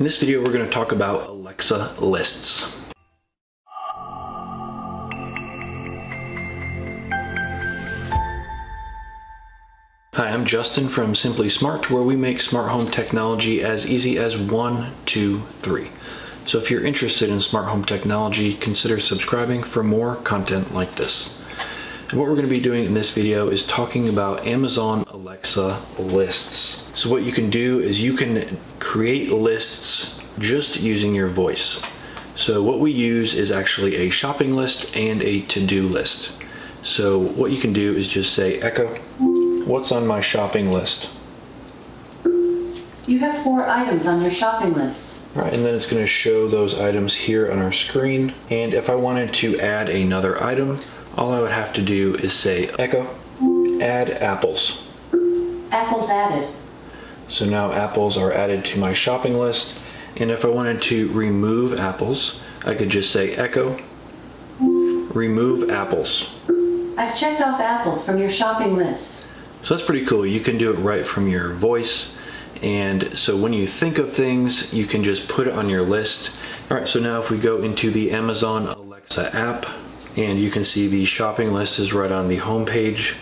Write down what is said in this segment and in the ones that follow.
In this video, we're going to talk about Alexa lists. Hi, I'm Justin from Simply Smart, where we make smart home technology as easy as 1, 2, 3. So if you're interested in smart home technology, consider subscribing for more content like this. And what we're going to be doing in this video is talking about Amazon Alexa lists. So what you can do is you can create lists just using your voice. So what we use is actually a shopping list and a to-do list. So what you can do is just say, Echo, what's on my shopping list? You have 4 items on your shopping list. All right, and then it's going to show those items here on our screen. And if I wanted to add another item, all I would have to do is say, Echo, add apples. Apples added. So now apples are added to my shopping list. And if I wanted to remove apples, I could just say, Echo, remove apples. I've checked off apples from your shopping list. So that's pretty cool. You can do it right from your voice. And so when you think of things, you can just put it on your list. All right, so now if we go into the Amazon Alexa app, and you can see the shopping list is right on the home page,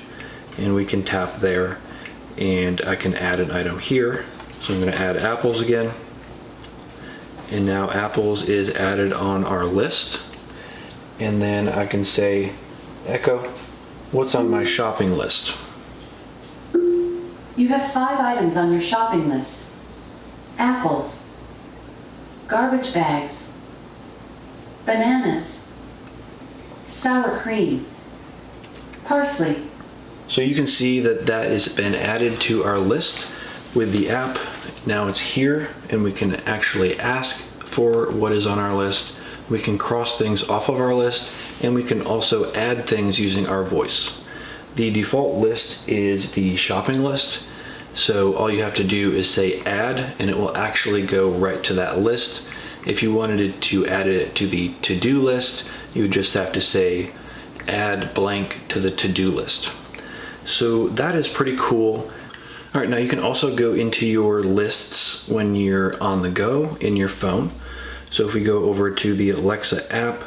and we can tap there, and I can add an item here. So I'm going to add apples again. And now apples is added on our list. And then I can say, Echo, what's on my shopping list? You have 5 items on your shopping list. Apples, garbage bags, bananas, sour cream, parsley. So you can see that that has been added to our list with the app. Now it's here, and we can actually ask for what is on our list. We can cross things off of our list, and we can also add things using our voice. The default list is the shopping list. So all you have to do is say add, and it will actually go right to that list. If you wanted it to add it to the to-do list, you would just have to say add blank to the to-do list. So that is pretty cool. All right, now you can also go into your lists when you're on the go in your phone. So if we go over to the Alexa app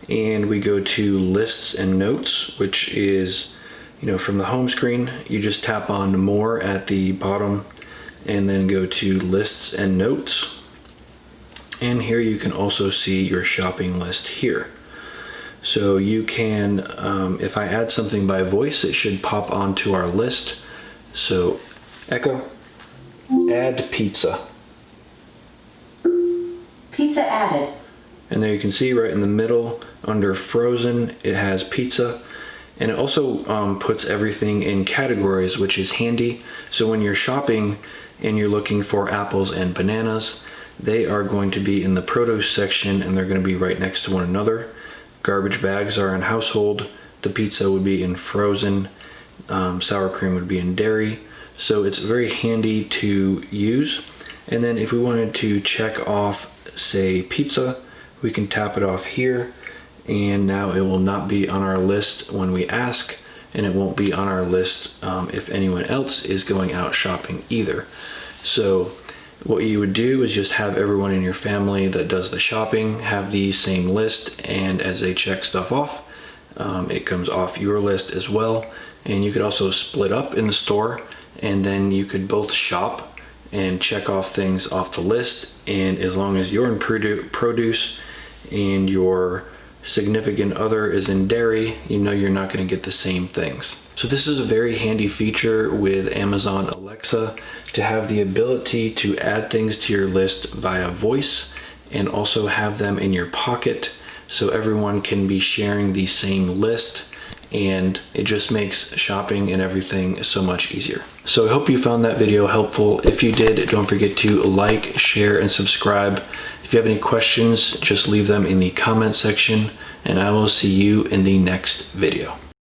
and we go to lists and notes, which is, from the home screen, you just tap on more at the bottom and then go to lists and notes. And here you can also see your shopping list here. So you can, if I add something by voice, it should pop onto our list. So Echo, add pizza. Pizza added. And there you can see right in the middle under frozen, it has pizza. And it also puts everything in categories, which is handy. So when you're shopping and you're looking for apples and bananas, they are going to be in the produce section, and they're going to be right next to one another. Garbage bags are in household. The pizza would be in frozen. Sour cream would be in dairy. So it's very handy to use. And then if we wanted to check off, say, pizza, we can tap it off here. And now it will not be on our list when we ask, and it won't be on our list if anyone else is going out shopping either. So what you would do is just have everyone in your family that does the shopping have the same list, and as they check stuff off, it comes off your list as well. And you could also split up in the store, and then you could both shop and check off things off the list. And as long as you're in produce and your significant other is in dairy, you're not going to get the same things. So this is a very handy feature with Amazon Alexa, to have the ability to add things to your list via voice and also have them in your pocket, so everyone can be sharing the same list, and it just makes shopping and everything so much easier. So I hope you found that video helpful. If you did, don't forget to like, share, and subscribe. If you have any questions, just leave them in the comment section, and I will see you in the next video.